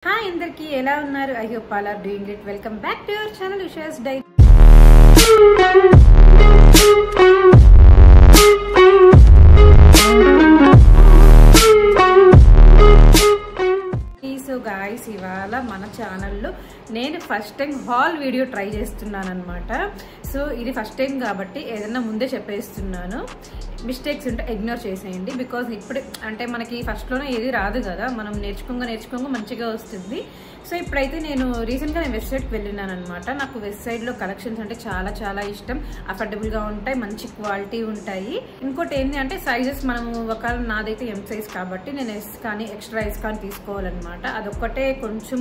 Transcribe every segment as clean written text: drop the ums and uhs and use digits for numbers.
Hi అందరికీ ఎలా ఉన్నారు? I hope all are doing it. Welcome back to your channel Usha's diary. So guys, ఇవాళ మన ఛానల్లో నేను first time haul video try చేస్తున్నాను అనమాట. సో ఇది ఫస్ట్ టైం కాబట్టి ఏదన్నా ముందే చెప్పేస్తున్నాను. మిస్టేక్స్ ఉంటే ఇగ్నోర్ చేసేయండి. బికాజ్ ఇప్పుడు అంటే మనకి ఫస్ట్లోనే ఏది రాదు కదా, మనం నేర్చుకోగా మంచిగా వస్తుంది. సో ఇప్పుడైతే నేను రీసెంట్గా వెబ్సైట్కి వెళ్ళినాను అనమాట. నాకు వెబ్సైట్లో కలెక్షన్స్ అంటే చాలా చాలా ఇష్టం. అఫోర్డబుల్గా ఉంటాయి, మంచి క్వాలిటీ ఉంటాయి. ఇంకోటి ఏంటి అంటే సైజెస్ మనము ఒకవేళ నాదైతే ఎం సైజ్ కాబట్టి నేను ఎస్ కానీ ఎక్స్ట్రా ఎస్ కానీ తీసుకోవాలన్నమాట. అదొక్కటే కొంచెం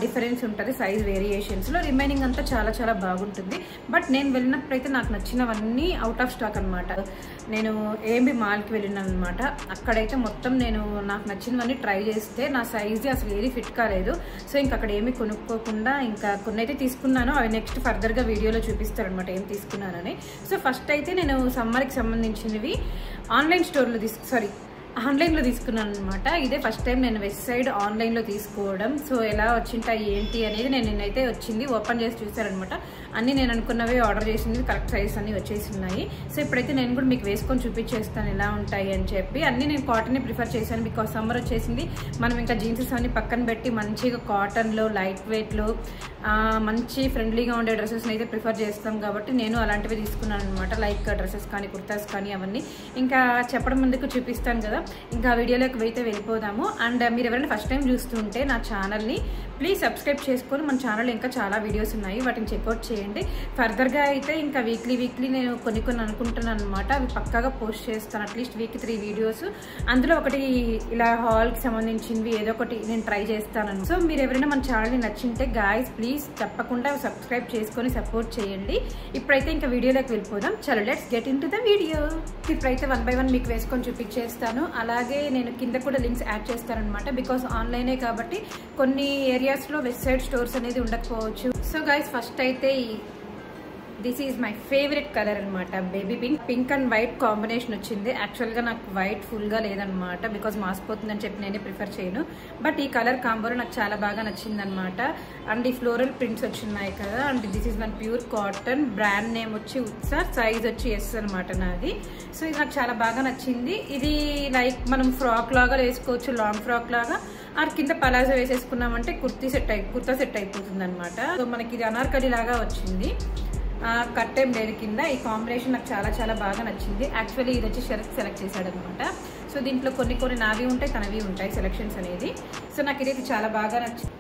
డిఫరెన్స్ ఉంటుంది సైజ్ వేరియేషన్స్లో. రిమైనింగ్ అంతా చాలా చాలా బాగుంటుంది. బట్ నేను వెళ్ళినప్పుడైతే నాకు నచ్చినవన్నీ అవుట్ ఆఫ్ స్టాక్ అనమాట. నేను ఏఎంబి మాల్కి వెళ్ళినాను అనమాట. అక్కడైతే మొత్తం నాకు నచ్చినవన్నీ ట్రై చేస్తే నా సైజ్ అసలు ఏది ఫిట్ కాలేదు. సో ఇంకా అక్కడ ఏమీ కొనుక్కోకుండా ఇంకా కొన్ని అయితే తీసుకున్నాను. అవి నెక్స్ట్ ఫర్దర్గా వీడియోలో చూపిస్తారు అనమాట ఏం తీసుకున్నానని. సో ఫస్ట్ అయితే నేను సమ్మర్కి సంబంధించినవి ఆన్లైన్లో తీసుకున్నాను అనమాట. ఇదే ఫస్ట్ టైం నేను వెస్ట్ సైడ్ ఆన్లైన్లో తీసుకోవడం. సో ఎలా వచ్చింటాయి ఏంటి అనేది నేనైతే వచ్చింది ఓపెన్ చేసి చూసారనమాట. అన్నీ నేను అనుకున్నవే ఆర్డర్ చేసింది, కరెక్ట్ సైజెస్ అన్నీ వచ్చేసి ఉన్నాయి. సో ఇప్పుడైతే నేను కూడా మీకు వేసుకొని చూపించేస్తాను ఎలా ఉంటాయి అని చెప్పి. అన్నీ నేను కాటనే ప్రిఫర్ చేశాను. బికాజ్ సమ్మర్ వచ్చేసింది. మనం ఇంకా జీన్సెస్ అన్ని పక్కన పెట్టి మంచిగా కాటన్లో లైట్ వెయిట్లో మంచి ఫ్రెండ్లీగా ఉండే డ్రెస్సెస్ని అయితే ప్రిఫర్ చేస్తాం కాబట్టి నేను అలాంటివి తీసుకున్నాను అనమాట. లైక్ డ్రెస్సెస్ కానీ కుర్తాస్ కానీ అవన్నీ ఇంకా చెప్పడం ముందుకు చూపిస్తాను కదా. ఇంకా వీడియోలోకి అయితే వెళ్ళిపోదాము. అండ్ మీరు ఎవరైనా ఫస్ట్ టైం చూస్తుంటే నా ఛానల్ని ప్లీజ్ సబ్స్క్రైబ్ చేసుకొని మన ఛానల్లో ఇంకా చాలా వీడియోస్ ఉన్నాయి, వాటిని చెక్అవుట్ చేయండి. ఫర్దర్గా అయితే ఇంకా వీక్లీ నేను కొన్ని అనుకుంటున్నాను అనమాట. అవి పక్కాగా పోస్ట్ చేస్తాను. At least week 3 videos. అందులో ఒకటి ఇలా హాల్కి సంబంధించినవి ఏదో ఒకటి నేను ట్రై చేస్తాను. సో మీరు ఎవరైనా మన ఛానల్ని నచ్చింటే గాయ్స్ ప్లీజ్ తప్పకుండా సబ్స్క్రైబ్ చేసుకొని సపోర్ట్ చేయండి. ఇప్పుడైతే ఇంకా వీడియోలోకి వెళ్ళిపోదాం. చలో let's get in to the video. ఇప్పుడైతే 1 by 1 మీకు వేసుకొని చూపించేస్తాను. అలాగే నేను కింద కూడా లింక్స్ యాడ్ చేస్తాను అనమాట. బికాస్ ఆన్లైనే కాబట్టి కొన్ని ఏరియాస్లో వెబ్సైట్ స్టోర్స్ అనేది ఉండకపోవచ్చు. సో గైస్ ఫస్ట్ అయితే this is my favourite colour అనమాట. Baby pink and white combination వచ్చింది. యాక్చువల్గా నాకు వైట్ ఫుల్గా లేదనమాట. బికాజ్ మాసిపోతుందని చెప్పి నేనే ప్రిఫర్ చేయను. బట్ ఈ కలర్ కాంబోలో నాకు చాలా బాగా నచ్చింది అనమాట. అండ్ ఈ ఫ్లోరల్ ప్రింట్స్ వచ్చినాయి కదా. And this is one pure cotton. Brand name వచ్చి ఉత్సా, సైజ్ వచ్చి ఎస్ అనమాట నాది. సో ఇది నాకు చాలా బాగా నచ్చింది. ఇది లైక్ మనం ఫ్రాక్ లాగా వేసుకోవచ్చు, లాంగ్ ఫ్రాక్ లాగా. ఆ కింద పలాజో వేసేసుకున్నామంటే కుర్తా సెట్ అయిపోతుంది అనమాట. సో మనకి ఇది అనార్కలి లాగా వచ్చింది. కట్టేం లేదు కింద. ఈ కాంబినేషన్ నాకు చాలా చాలా బాగా నచ్చింది. యాక్చువల్లీ ఇది వచ్చి శరత్ సెలెక్ట్ చేశాడు అనమాట. సో దీంట్లో కొన్ని నావి ఉంటాయి, తనవి ఉంటాయి సెలెక్షన్స్ అనేది. సో నాకు ఇదైతే చాలా బాగా నచ్చింది.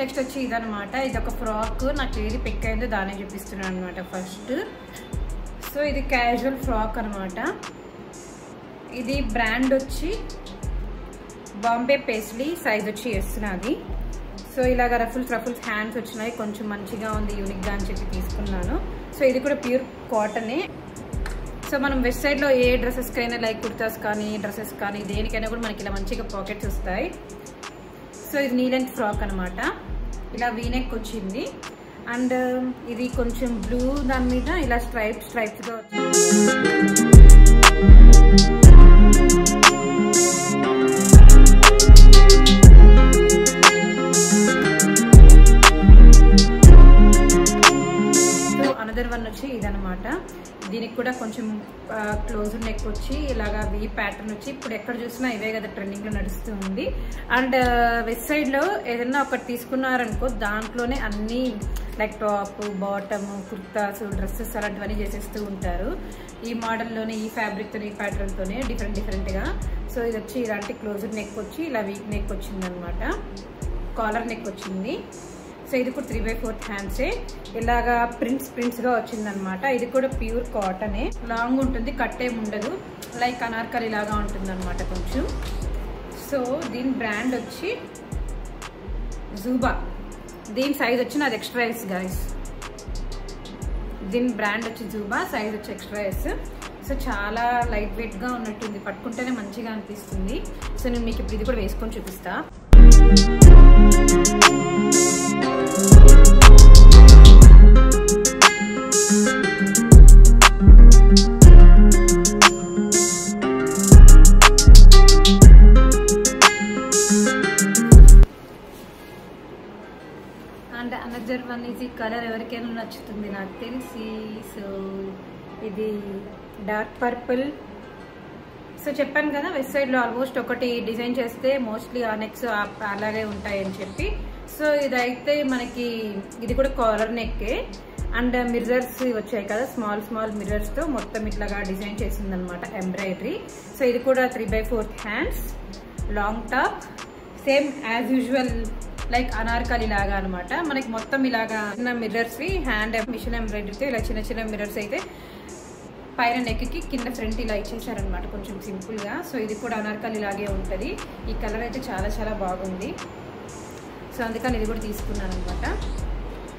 నెక్స్ట్ వచ్చి ఇదనమాట. ఇది ఒక ఫ్రాక్. నాకు ఏది పిక్ అయిందో దాన్ని చూపిస్తున్నాను అనమాట ఫస్ట్. సో ఇది క్యాజువల్ ఫ్రాక్ అనమాట. ఇది బ్రాండ్ వచ్చి బాంబే పేస్లీ, సైజ్ వచ్చి ఎస్నాది. సో ఇలాగ రఫుల్స్ హ్యాండ్స్ వచ్చినాయి. కొంచెం మంచిగా ఉంది, యూనిక్గా అని చెప్పి తీసుకున్నాను. సో ఇది కూడా ప్యూర్ కాటనే. సో మనం వెస్ట్ సైడ్లో ఏ డ్రెస్సెస్కైనా లైక్ కుర్తాస్ కానీ డ్రెస్సెస్ కానీ దేనికైనా కూడా మనకి ఇలా మంచిగా పాకెట్స్ వస్తాయి. సో ఇది నీ లెంత్ ఫ్రాక్ అనమాట. ఇలా వీనెక్ వచ్చింది. అండ్ ఇది కొంచెం బ్లూ దాని మీద ఇలా స్ట్రైప్స్గా అనదర్ వన్ వచ్చి ఇదనమాట. దీనికి కూడా కొంచెం క్లోజ్ నెక్ వచ్చి ఇలాగా వీ ప్యాటర్న్ వచ్చి ఇప్పుడు ఎక్కడ చూసినా ఇవే కదా ట్రెండింగ్లో నడుస్తూ ఉంది. అండ్ వెస్ట్ సైడ్లో ఏదైనా ఒకటి తీసుకున్నారనుకో దాంట్లోనే అన్నీ like top, bottom, kurtas, dresses అలాంటివన్నీ చేసేస్తూ ఉంటారు. ఈ మోడల్లోనే ఈ ఫ్యాబ్రిక్తో ఈ ప్యాటర్న్తోనే డిఫరెంట్గా. సో ఇది వచ్చి ఇలాంటి క్లోజ్ నెక్ వచ్చి ఇలా వీ నెక్ వచ్చింది అనమాట. కాలర్ నెక్ వచ్చింది. సో ఇది కూడా 3/4 హ్యాండ్సే. ఇలాగా ప్రింట్స్గా వచ్చిందనమాట. ఇది కూడా ప్యూర్ కాటనే. లాంగ్ ఉంటుంది, కట్టేం ఉండదు. లైక్ అనార్కలి లాగా ఉంటుంది అనమాట కొంచెం. సో దీని బ్రాండ్ వచ్చి జూబా. దీని సైజ్ వచ్చి నాది ఎక్స్ట్రా ఎస్ గాయస్. దీని బ్రాండ్ వచ్చి జూబా, సైజ్ వచ్చి ఎక్స్ట్రా ఎస్. సో చాలా లైట్ వెయిట్ గా ఉన్నట్టుంది, పట్టుకుంటేనే మంచిగా అనిపిస్తుంది. సో నేను మీకు ఇప్పుడు ఇది కూడా వేసుకొని చూపిస్తా. అండ్ అనదర్ వన్ ఇది కలర్ ఎవరికైనా నచ్చుతుంది నాకు తెలిసి. సో ఇది డార్క్ పర్పుల్. సో చెప్పాను కదా వెస్ట్ సైడ్లో ఆల్మోస్ట్ ఒకటి డిజైన్ చేస్తే మోస్ట్లీ ఆ నెక్స్ అలాగే ఉంటాయని చెప్పి. సో ఇదైతే మనకి ఇది కూడా కాలర్ నెక్కే అండ్ మిర్రర్స్ వచ్చాయి కదా, స్మాల్ స్మాల్ మిర్రర్స్తో మొత్తం ఇట్లాగా డిజైన్ చేసిందనమాట ఎంబ్రాయిడరీ. సో ఇది కూడా 3/4 hands, long top, same as usual like Anarkali లాగా అనమాట. మనకి మొత్తం ఇలాగా చిన్న మిర్రర్స్వి హ్యాండ్ మిషన్ ఎంబ్రాయిడరీతో ఇలా చిన్న చిన్న మిర్రర్స్ అయితే పైన నెక్కి కింద ఫ్రంట్ ఇలా ఇచ్చేసారనమాట కొంచెం సింపుల్గా. సో ఇది కూడా అనార్కలి లాగే ఉంటుంది. ఈ కలర్ అయితే చాలా చాలా బాగుంది. సో అందుకని ఇది కూడా తీసుకున్నాను అనమాట.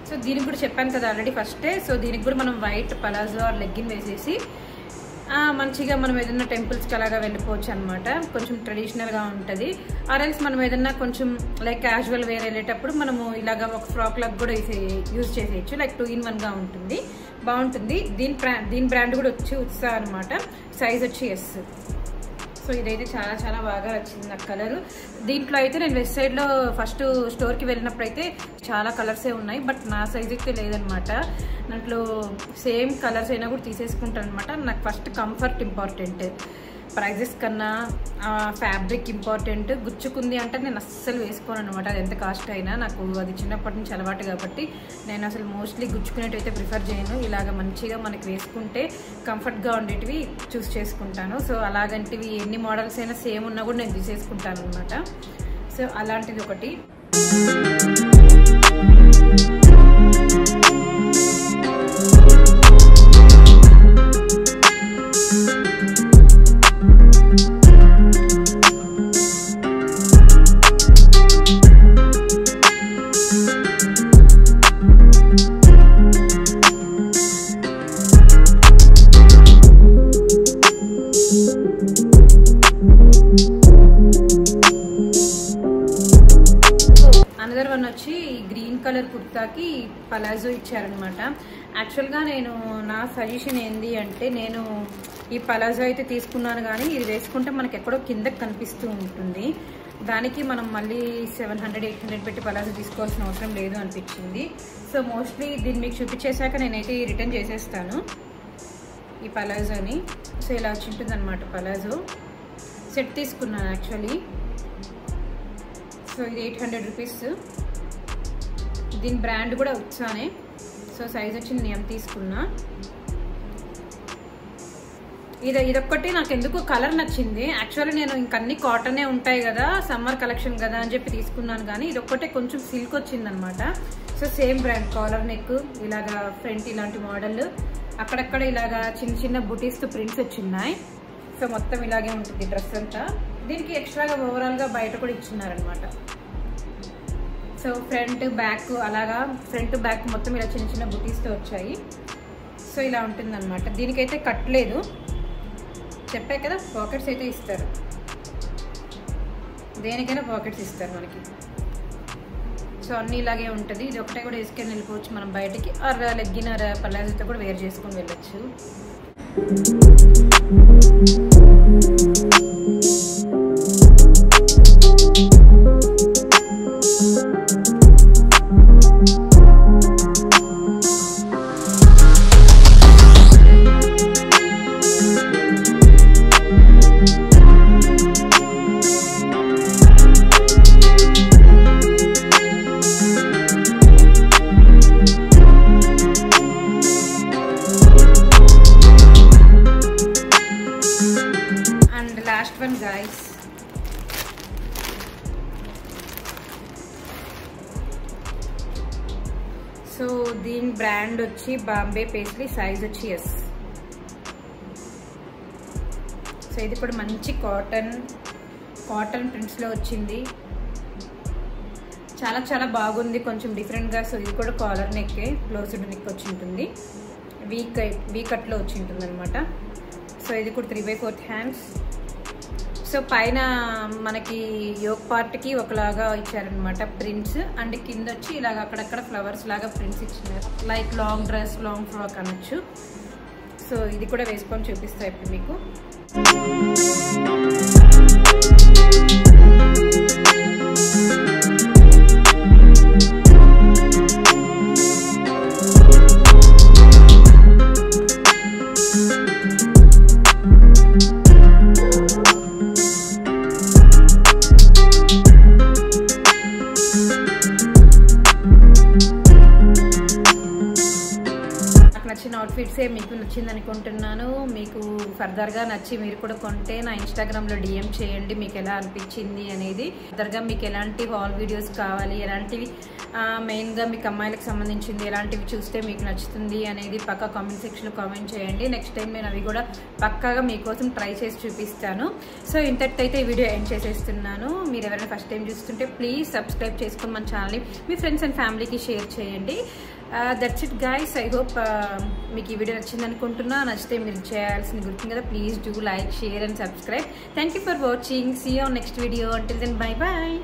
సో దీనికి కూడా చెప్పాను కదా ఆల్రెడీ ఫస్టే. సో దీనికి కూడా మనం వైట్ పలాజో ఆర్ లెగ్గిన్ వేసేసి మంచిగా మనం ఏదైనా టెంపుల్స్కి అలాగా వెళ్ళిపోవచ్చు అనమాట. కొంచెం ట్రెడిషనల్గా ఉంటుంది. ఆర్ఎల్స్ మనం ఏదైనా కొంచెం లైక్ క్యాజువల్ వేర్ వెళ్ళేటప్పుడు మనము ఇలాగా ఒక ఫ్రాక్ లాగా కూడా యూజ్ చేసేయచ్చు. లైక్ 2-in-1గా ఉంటుంది, బాగుంటుంది. దీని బ్రాండ్ కూడా వచ్చి ఉత్సా అనమాట. సైజ్ వచ్చి ఎస్. సో ఇదైతే చాలా చాలా బాగా నచ్చింది నాకు కలర్. దీంట్లో అయితే నేను వెస్ట్ సైడ్లో ఫస్ట్ స్టోర్కి వెళ్ళినప్పుడు అయితే చాలా కలర్సే ఉన్నాయి, బట్ నా సైజ్ అయితే లేదనమాట. దాంట్లో సేమ్ కలర్స్ అయినా కూడా తీసేసుకుంటాను అనమాట. నాకు ఫస్ట్ కంఫర్ట్ ఇంపార్టెంట్, ప్రైజెస్ కన్నా ఫ్యాబ్రిక్ ఇంపార్టెంట్. గుచ్చుకుంది అంటే నేను అస్సలు వేసుకోను అనమాట, అది ఎంత కాస్ట్ అయినా. నాకు అది చిన్నప్పటి నుంచి అలవాటు కాబట్టి నేను అసలు మోస్ట్లీ గుచ్చుకునేటైతే ప్రిఫర్ చేయను. ఇలాగ మంచిగా మనకి వేసుకుంటే కంఫర్ట్గా ఉండేటివి చూస్ చేసుకుంటాను. సో అలాగంటివి ఎన్ని మోడల్స్ అయినా సేమ్ ఉన్నా కూడా నేను తీసేసుకుంటాను అనమాట. సో అలాంటిది ఒకటి. అనదర్ వన్ వచ్చి గ్రీన్ కలర్ కుర్తాకి పలాజో ఇచ్చారనమాట. యాక్చువల్గా నేను నా సజెషన్ ఏంది అంటే, నేను ఈ పలాజో అయితే తీసుకున్నాను కానీ ఇది వేసుకుంటే మనకి ఎక్కడో కిందకి కనిపిస్తూ ఉంటుంది. దానికి మనం మళ్ళీ 700-800 పెట్టి పలాజో తీసుకోవాల్సిన అవసరం లేదు అనిపించింది. సో మోస్ట్లీ దీన్ని మీకు చూపించేశాక నేనైతే రిటర్న్ చేసేస్తాను ఈ పలాజోని. సో ఇలా వచ్చి ఉంటుంది అనమాట పలాజో. సెట్ తీసుకున్నాను యాక్చువల్లీ. సో ఇది 800 రూపీస్. దీని బ్రాండ్ కూడా ఉత్సానే. సో సైజ్ వచ్చి నేను ఎంత తీసుకున్నా. ఇదొక్కటి నాకు ఎందుకు కలర్ నచ్చింది. యాక్చువల్లీ నేను ఇంకన్నీ కాటనే ఉంటాయి కదా, సమ్మర్ కలెక్షన్ కదా అని చెప్పి తీసుకున్నాను, కానీ ఇదొక్కటే కొంచెం సిల్క్ వచ్చిందనమాట. So same brand, collar neck, ఇలాగా ఫ్రంట్ ఇలాంటి మోడల్, అక్కడక్కడ ఇలాగా చిన్న చిన్న బుటీస్తో ప్రింట్స్ వచ్చిన్నాయి. సో మొత్తం ఇలాగే ఉంటుంది డ్రెస్ అంతా. దీనికి ఎక్స్ట్రాగా ఓవరాల్గా బయట కూడా ఇచ్చిన్నారనమాట. సో ఫ్రంట్ బ్యాక్ అలాగా, ఫ్రంట్ బ్యాక్ మొత్తం ఇలా చిన్న చిన్న బుటీస్తో వచ్చాయి. సో ఇలా ఉంటుందన్నమాట. దీనికైతే కట్టలేదు, చెప్పే కదా పాకెట్స్ అయితే ఇస్తారు, దేనికైనా పాకెట్స్ ఇస్తారు మనకి. సో అన్నీ ఇలాగే ఉంటుంది. ఇది ఒకటే కూడా వేసుకొని వెళ్ళిపోవచ్చు మనం బయటికి, ఆర్ లెగ్గిన్ ఆర్ పలాజోతో కూడా వేర్ చేసుకొని వెళ్ళచ్చు. Last one guys, సో దీని బ్రాండ్ వచ్చి బాంబే పేస్లీ, సైజ్ వచ్చి ఎస్. సో ఇది కూడా మంచి కాటన్ ప్రింట్స్లో వచ్చింది, చాలా చాలా బాగుంది, కొంచెం డిఫరెంట్గా. సో ఇది కూడా కాలర్ నెక్కే, క్లోజ్డ్ నెక్ వచ్చి ఉంటుంది, వీ కట్లో వచ్చి ఉంటుంది అనమాట. సో ఇది కూడా 3/4 హ్యాండ్స్. సో పైన మనకి యోక్ పార్ట్కి ఒకలాగా ఇచ్చారనమాట ప్రింట్స్, అండ్ కింద వచ్చి ఇలాగ అక్కడక్కడ ఫ్లవర్స్ లాగా ప్రింట్స్ ఇచ్చినారు, like long dress, long frock అనొచ్చు. సో ఇది కూడా వేసుకొని చూపిస్తా ఇప్పుడు మీకు. నచ్చిన అవుట్ఫిట్సే మీకు నచ్చింది అనుకుంటున్నాను. మీకు ఫర్దర్గా నచ్చి మీరు కూడా కొంటే నా ఇన్స్టాగ్రామ్లో డిఎం చేయండి మీకు ఎలా అనిపించింది అనేది. ఫర్దర్గా మీకు ఎలాంటి హాల్ వీడియోస్ కావాలి, ఎలాంటివి మెయిన్గా మీకు అమ్మాయిలకు సంబంధించింది ఎలాంటివి చూస్తే మీకు నచ్చుతుంది అనేది పక్కా కామెంట్ సెక్షన్లో కామెంట్ చేయండి. నెక్స్ట్ టైం నేను అవి కూడా పక్కాగా మీకోసం ట్రై చేసి చూపిస్తాను. సో ఇంతటితో ఈ వీడియో ఎండ్ చేసేస్తున్నాను. మీరు ఎవరైనా ఫస్ట్ టైం చూస్తుంటే ప్లీజ్ సబ్స్క్రైబ్ చేసుకొని మన ఛానల్ని మీ ఫ్రెండ్స్ అండ్ ఫ్యామిలీకి షేర్ చేయండి. That's it guys. I hope మీకు ఈ వీడియో నచ్చింది అనుకుంటున్నా. నచ్చితే మీరు చేయాల్సింది గుర్తుంది కదా, please do like, share and subscribe. Thank you for watching. See you on next video. Until then bye bye.